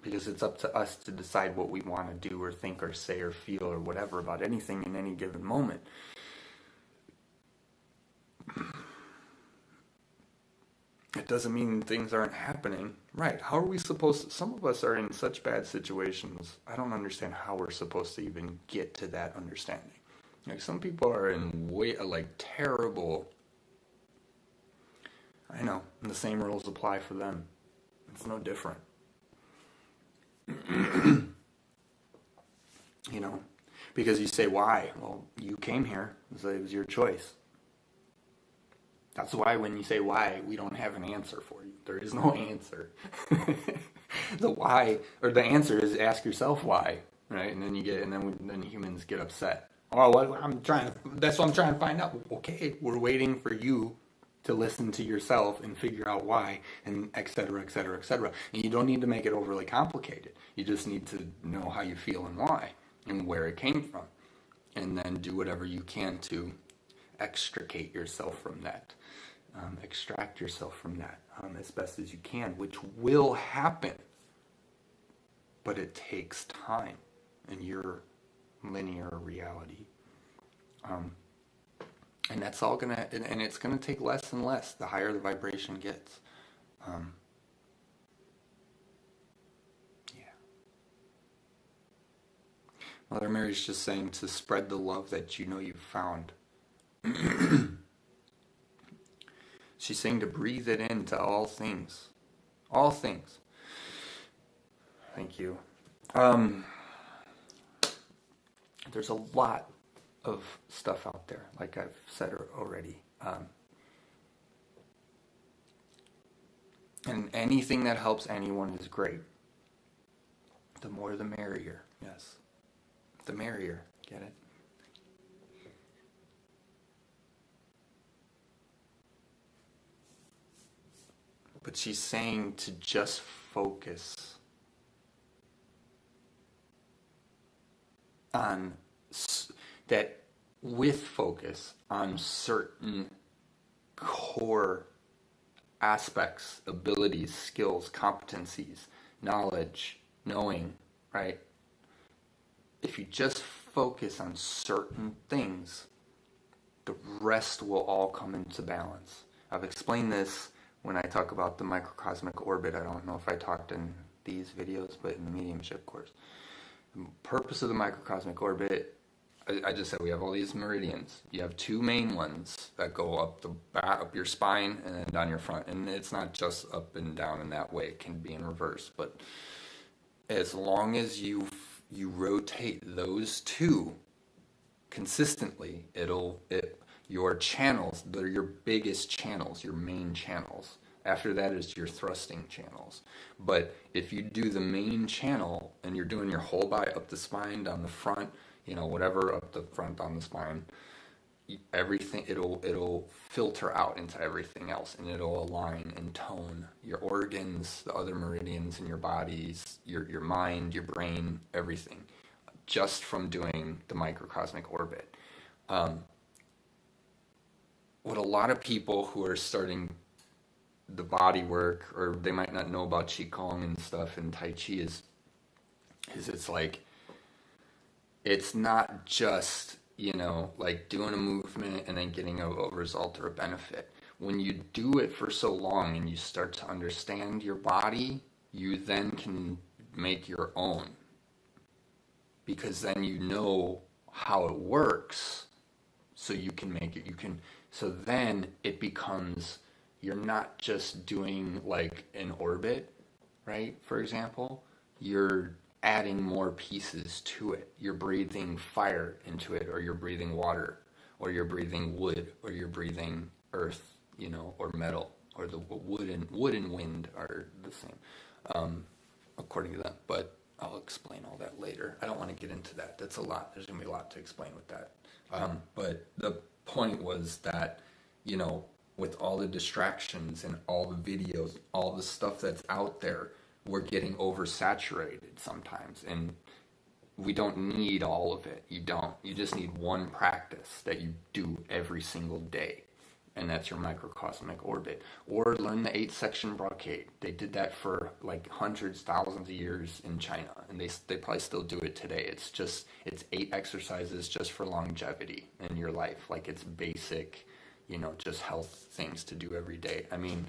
Because it's up to us to decide what we want to do or think or say or feel or whatever about anything in any given moment. It doesn't mean things aren't happening. Right. How are we supposed to? Some of us are in such bad situations. I don't understand how we're supposed to even get to that understanding. Like, some people are in terrible. I know. And the same rules apply for them. It's no different. Because you say, why? Well, you came here, so it was your choice. That's why when you say why, we don't have an answer for you. There is no answer. The why, or the answer is ask yourself why, right? And then then humans get upset. Oh, that's what I'm trying to find out. Okay, we're waiting for you to listen to yourself and figure out why, and et cetera, et cetera, et cetera. And you don't need to make it overly complicated. You just need to know how you feel and why, and where it came from. And then do whatever you can to extricate yourself from that. Extract yourself from that as best as you can, which will happen. But it takes time in your linear reality. And that's all and it's gonna take less and less the higher the vibration gets. Yeah. Mother Mary's just saying to spread the love that you know you've found. She's saying to breathe it into all things. All things. Thank you. There's a lot of stuff out there, like I've said already. And anything that helps anyone is great. The more the merrier, yes. The merrier, get it? But she's saying to just focus on that with focus on certain core aspects, abilities, skills, competencies, knowledge, knowing, right? If you just focus on certain things, the rest will all come into balance. I've explained this when I talk about the microcosmic orbit. I don't know if I talked in these videos, but in the mediumship course. The purpose of the microcosmic orbit, I just said we have all these meridians. You have two main ones that go up the back, up your spine, and then down your front. And it's not just up and down in that way. It can be in reverse. But as long as you rotate those two consistently, your channels, they're your biggest channels, your main channels. After that is your thrusting channels. But if you do the main channel and you're doing your whole body up the spine, down the front, whatever, up the front, down the spine, everything, it'll filter out into everything else, and it'll align and tone your organs, the other meridians in your bodies, your mind, your brain, everything, just from doing the microcosmic orbit. What a lot of people who are starting the body work, or they might not know about Qigong and stuff and Tai Chi, is it's like, it's not just, like doing a movement and then getting a result or a benefit. When you do it for so long and you start to understand your body, you then can make your own. Because then you know how it works, so you can make it. So then it becomes, you're not just doing like an orbit, right? For example, you're adding more pieces to it. You're breathing fire into it, or you're breathing water, or you're breathing wood, or you're breathing earth, or metal, or the wood and wind are the same, according to them. But I'll explain all that later. I don't want to get into that. That's a lot. There's going to be a lot to explain with that. But the point was that, with all the distractions and all the videos, all the stuff that's out there, we're getting oversaturated sometimes, and we don't need all of it. You don't. You just need one practice that you do every single day, and that's your microcosmic orbit. Or learn the 8-section brocade. They did that for like hundreds, thousands of years in China, and they probably still do it today. It's 8 exercises just for longevity in your life. Like, it's basic, just health things to do every day. I mean,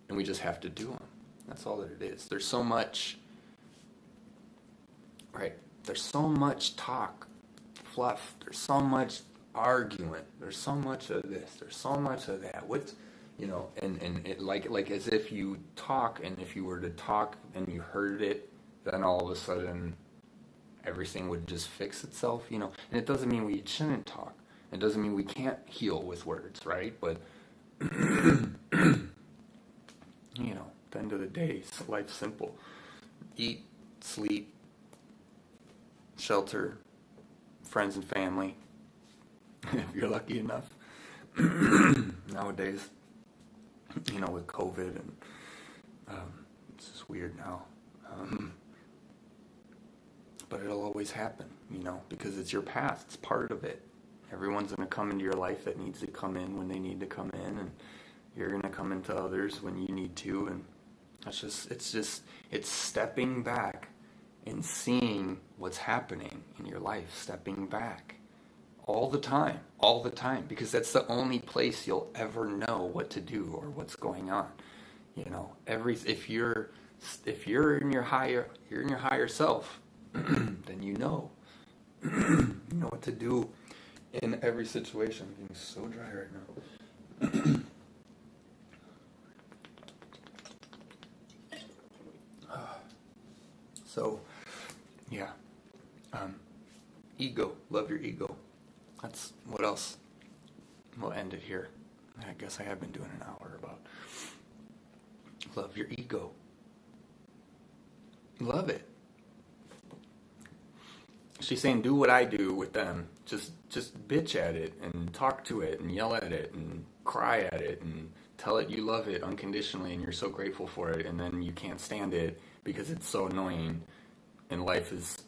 and we just have to do them. That's all that it is. There's so much, right? There's so much talk, fluff. There's so much argument. There's so much of this. There's so much of that. And it like as if you talk, and if you were to talk and you heard it, then all of a sudden everything would just fix itself, And it doesn't mean we shouldn't talk. It doesn't mean we can't heal with words, right? But at the end of the day, life's simple. Eat, sleep, shelter, friends and family, if you're lucky enough. Nowadays, with COVID, and it's just weird now. But it'll always happen, because it's your path. It's part of it. Everyone's going to come into your life that needs to come in when they need to come in, and you're going to come into others when you need to, and it's stepping back and seeing what's happening in your life, stepping back all the time, because that's the only place you'll ever know what to do or what's going on. If you're in your higher self, then you know what to do in every situation. I'm getting so dry right now. So, yeah. Ego. Love your ego. That's what else. We'll end it here. I guess I have been doing an hour about love your ego. Love it. She's saying, do what I do with them. Just bitch at it and talk to it and yell at it and cry at it and Tell it you love it unconditionally and you're so grateful for it, and then you can't stand it because it's so annoying and life is,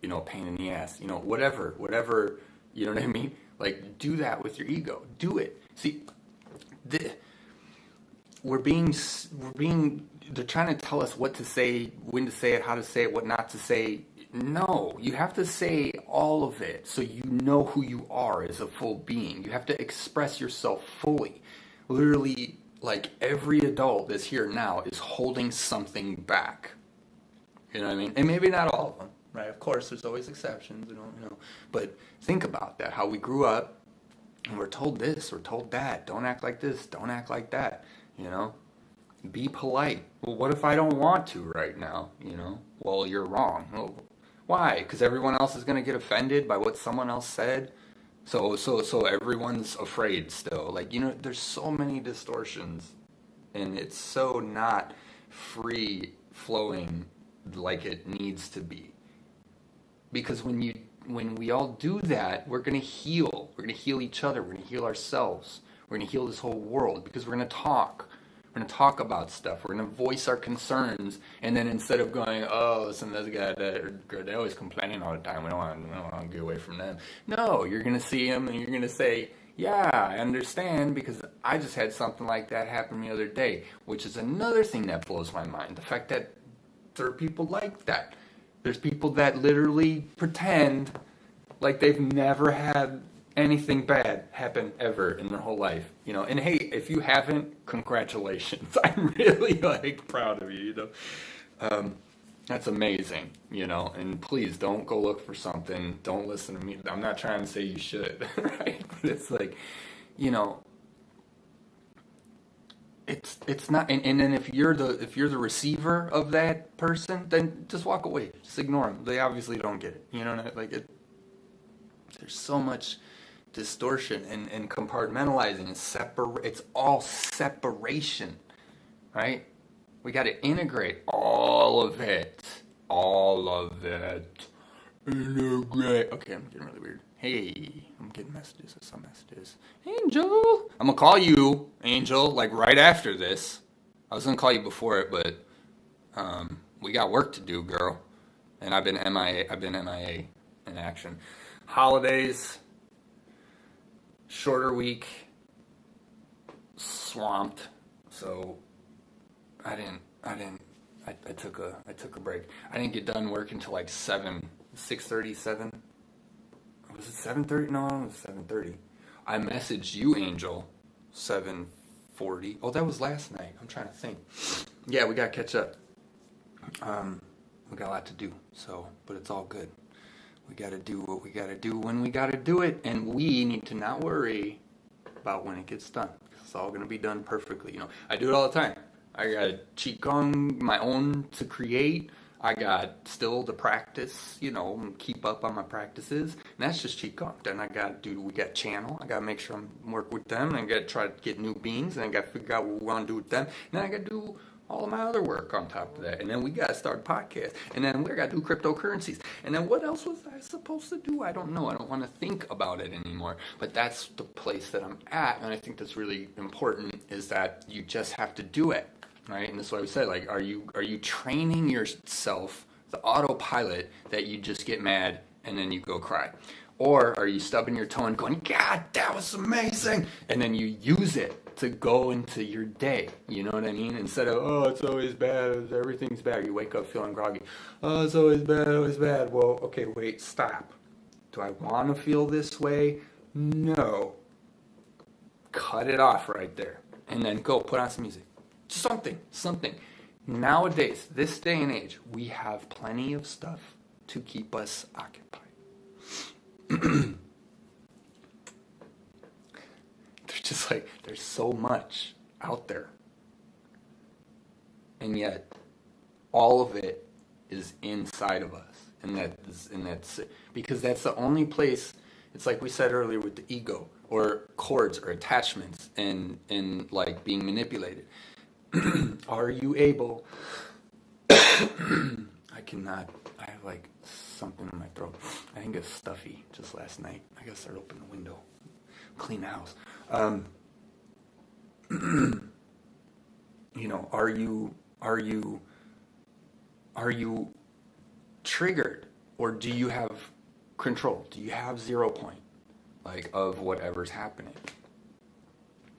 a pain in the ass. Whatever, you know what I mean? Like, do that with your ego. Do it. See, they're trying to tell us what to say, when to say it, how to say it, what not to say. No, you have to say all of it so you know who you are as a full being. You have to express yourself fully. Literally, like every adult that's here now is holding something back. You know what I mean? And maybe not all of them, right? Of course, there's always exceptions, But think about that, how we grew up and we're told this, we're told that. Don't act like this, don't act like that, Be polite. Well, what if I don't want to right now, Well, you're wrong. Well, why? Because everyone else is going to get offended by what someone else said. So everyone's afraid still. Like, there's so many distortions, and it's so not free flowing like it needs to be. Because when we all do that, we're going to heal. We're going to heal each other. We're going to heal ourselves. We're going to heal this whole world because we're going to talk. We're going to talk about stuff. We're going to voice our concerns. And then instead of going, oh, listen, this guy, they're always complaining all the time. We don't want to get away from them. No, you're going to see them and you're going to say, yeah, I understand because I just had something like that happen the other day, which is another thing that blows my mind. The fact that there are people like that. There's people that literally pretend like they've never had anything bad happen ever in their whole life, And hey, if you haven't, congratulations. I'm really proud of you, That's amazing, And please don't go look for something. Don't listen to me. I'm not trying to say you should, right? But it's like, It's not, and then if you're the receiver of that person, then just walk away. Just ignore them. They obviously don't get it. There's so much distortion and compartmentalizing and it's all separation, right? We got to integrate all of it. Integrate. Okay, I'm getting really weird. Hey, I'm getting messages. I saw messages. Angel, I'm gonna call you, Angel, like right after this. I was gonna call you before it, but we got work to do, girl. And I've been MIA in action. Holidays, shorter week, swamped. So I took a break. I didn't get done work until like 6:30, 7. Was it 7:30? No, it was 7:30. I messaged you, Angel, 7:40. Oh, that was last night. I'm trying to think. Yeah, we got to catch up. We got a lot to do, but it's all good. We got to do what we got to do when we got to do it, and we need to not worry about when it gets done. It's all going to be done perfectly. I do it all the time. I got Qigong, my own to create. I got still to practice, keep up on my practices. And that's just Qigong. Then we got channel. I got to make sure I'm work with them. And I got to try to get new beings. And I got to figure out what we want to do with them. And then I got to do all of my other work on top of that. And then we got to start a podcast. And then we got to do cryptocurrencies. And then what else was I supposed to do? I don't know. I don't want to think about it anymore. But that's the place that I'm at. And I think that's really important is that you just have to do it. Right, and that's why we said, are you training yourself, the autopilot, that you just get mad and then you go cry? Or are you stubbing your toe and going, God, that was amazing, and then you use it to go into your day, you know what I mean? Instead of, oh, it's always bad, everything's bad, you wake up feeling groggy, oh, it's always bad, well, okay, wait, stop. Do I want to feel this way? No. Cut it off right there, and then go put on some music. Something. Nowadays, this day and age, we have plenty of stuff to keep us occupied. They're just there's so much out there. And yet, all of it is inside of us. And that's because that's the only place, it's like we said earlier with the ego, or cords or attachments and being manipulated. Are you able? I cannot. I have something in my throat. I think it's stuffy. Just last night, I gotta start opening the window, clean the house. are you triggered, or do you have control? Do you have 0 point, like, of whatever's happening?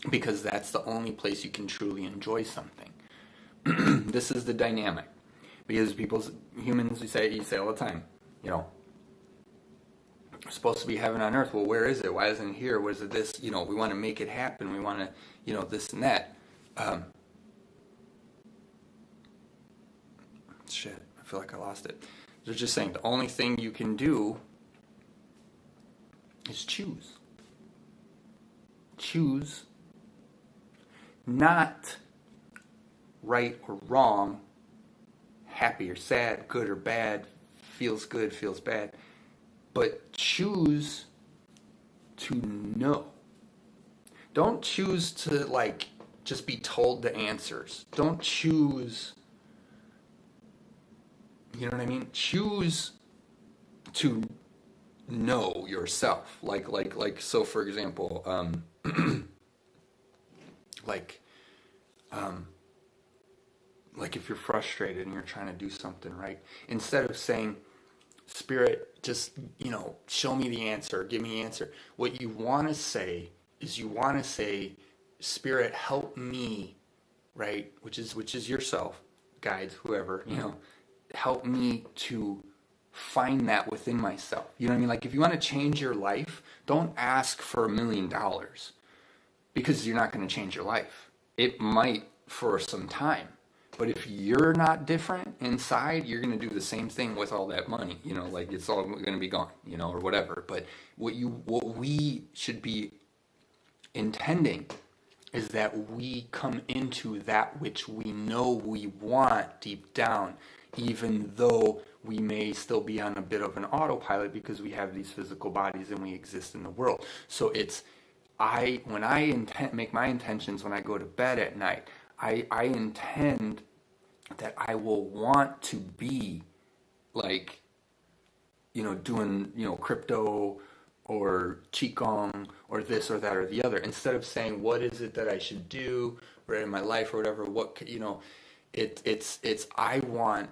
Because that's the only place you can truly enjoy something. This is the dynamic. Because humans, you say all the time, we're supposed to be heaven on earth. Well, where is it? Why isn't it here? What is it this? We want to make it happen. We want to, this and that. Shit, I feel like I lost it. They're just saying the only thing you can do is choose. Choose not right or wrong, happy or sad, good or bad, feels good, feels bad, but choose to know. Don't choose to, like, just be told the answers. Don't choose, you know what I mean? Choose to know yourself. Like, so for example, like if you're frustrated and you're trying to do something, right? Instead of saying, Spirit, just, show me the answer, give me the answer. What you want to say is Spirit, help me, right? Which is yourself, guides, whoever, help me to find that within myself. You know what I mean? Like, if you want to change your life, don't ask for $1 million, because you're not going to change your life. It might for some time. But if you're not different inside, you're going to do the same thing with all that money, like it's all going to be gone, or whatever. But what we should be intending is that we come into that which we know we want deep down, even though we may still be on a bit of an autopilot because we have these physical bodies and we exist in the world. So when I make my intentions when I go to bed at night, I intend that I will want to be like, doing, crypto or Qigong or this or that or the other, instead of saying, what is it that I should do right in my life or whatever, it's I want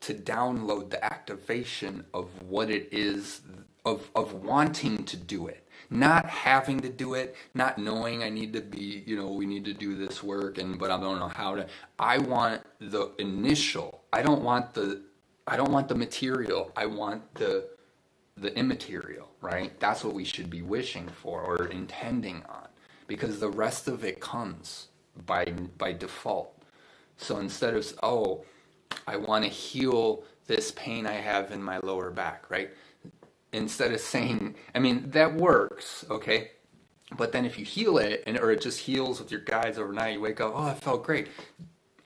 to download the activation of what it is, of wanting to do it. Not having to do it, not knowing I need to be, we need to do this work, but I don't know how to. I want the initial. I don't want the material. I want the immaterial, right? That's what we should be wishing for or intending on, because the rest of it comes by default. So instead of, I want to heal this pain I have in my lower back, right? Instead of saying, that works, okay? But then if you heal it, or it just heals with your guides overnight, you wake up, I felt great.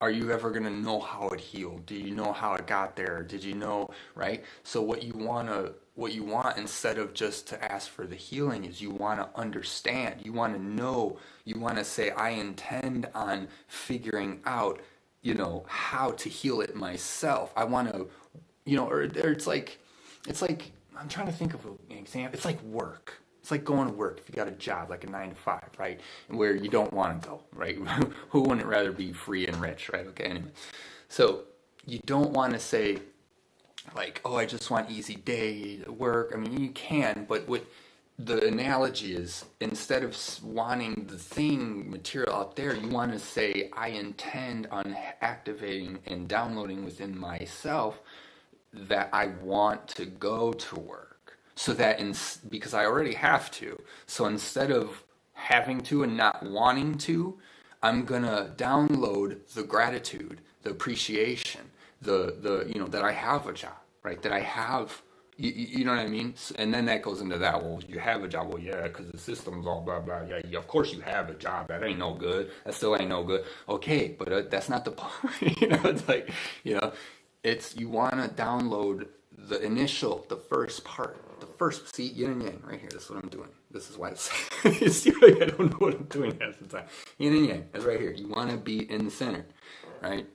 Are you ever going to know how it healed? Do you know how it got there? Did you know, right? So what you want instead of just to ask for the healing is you want to understand. You want to know. You want to say, I intend on figuring out, how to heal it myself. I want to, or it's like, I'm trying to think of an example. It's like work. It's like going to work if you got a job, like a 9 to 5, right? Where you don't want to go, right? Who wouldn't rather be free and rich, right? Okay, anyway. So you don't want to say, like, I just want easy day at work. You can, but what the analogy is, instead of wanting the thing material out there, you want to say, I intend on activating and downloading within myself that I want to go to work, so that because I already have to, so instead of having to and not wanting to, I'm gonna download the gratitude, the appreciation, the that I have a job, right? That I have, you know what I mean? And then that goes into that. Well, you have a job. Well, yeah, because the system's all blah blah. Yeah, of course you have a job. That ain't no good. That still ain't no good. Okay, but that's not the point. It's like, it's, you want to download the initial, the first part, see, yin and yang, right here. This is what I'm doing. This is why see, I don't know what I'm doing half the time. Yin and yang is right here. You want to be in the center, right?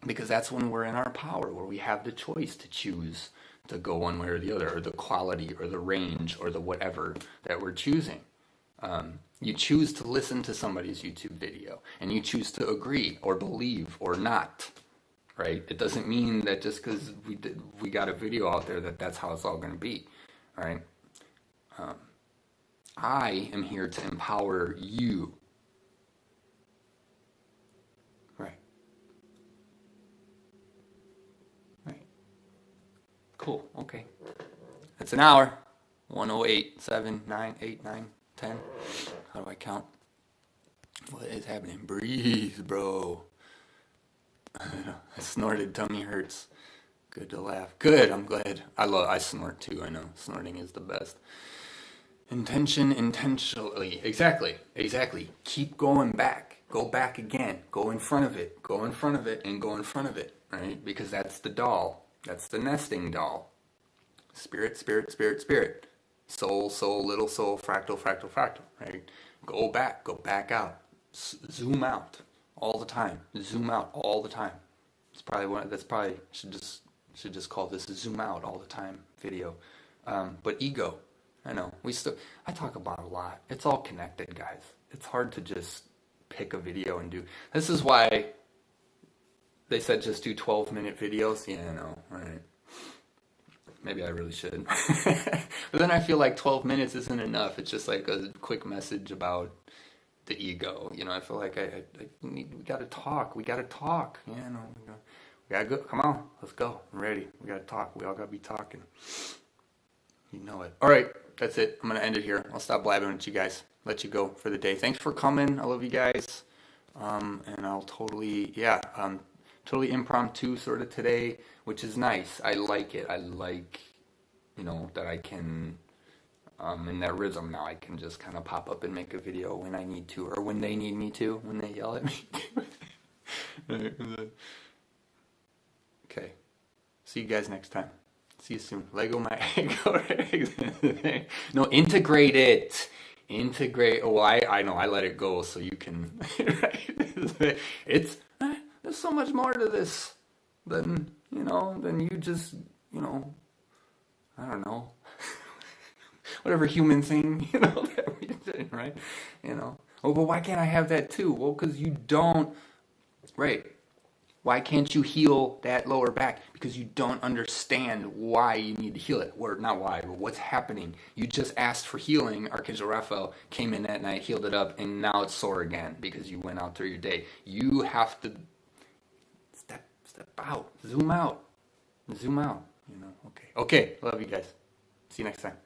Because that's when we're in our power, where we have the choice to choose to go one way or the other, or the quality or the range or the whatever that we're choosing. You choose to listen to somebody's YouTube video, and you choose to agree or believe or not, right? It doesn't mean that just because we got a video out there that's how it's all going to be, right? I am here to empower you, right? Right. Cool. Okay. It's an hour. 108, 7, 9, 8, 9, 10. How do I count? What is happening? Breathe, bro. I snorted. Tummy hurts. Good to laugh. Good. I'm glad. I snort too. I know. Snorting is the best. Intention, intentionally. Exactly. Keep going back. Go back again. Go in front of it. Go in front of it and go in front of it. Right? Because that's the doll. That's the nesting doll. Spirit, spirit, spirit, spirit. Soul, soul, little soul, fractal, fractal, fractal. Right? Go back out. Zoom out all the time. Zoom out all the time. It's probably one. That's probably should just call this a zoom out all the time video. But ego. I know I talk about it a lot. It's all connected, guys. It's hard to just pick a video and do. This is why they said just do 12-minute videos. Yeah, I know, right? Maybe I really should. But then I feel like 12 minutes isn't enough. It's just like a quick message about the ego. I feel like we gotta talk. We gotta talk. Yeah, no, we gotta go. Come on, let's go. I'm ready. We gotta talk. We all gotta be talking. You know it. All right, that's it. I'm gonna end it here. I'll stop blabbing with you guys. Let you go for the day. Thanks for coming. I love you guys. And I'll totally impromptu sort of today, which is nice. I like it. I like, that I can, in that rhythm now, I can just kind of pop up and make a video when I need to, or when they need me to, when they yell at me. Okay. See you guys next time. See you soon. Lego my ego. No, integrate it. Integrate. Oh, I know. I let it go so you can. Right? There's so much more to this than you just I don't know. Whatever human thing that we did, right? Oh, but why can't I have that too? Well, because you don't. Right. Why can't you heal that lower back? Because you don't understand why you need to heal it. Or not why, but what's happening. You just asked for healing. Archangel Raphael came in that night, healed it up, and now it's sore again because you went out through your day. You have to step out. Zoom out. Okay. Love you guys. See you next time.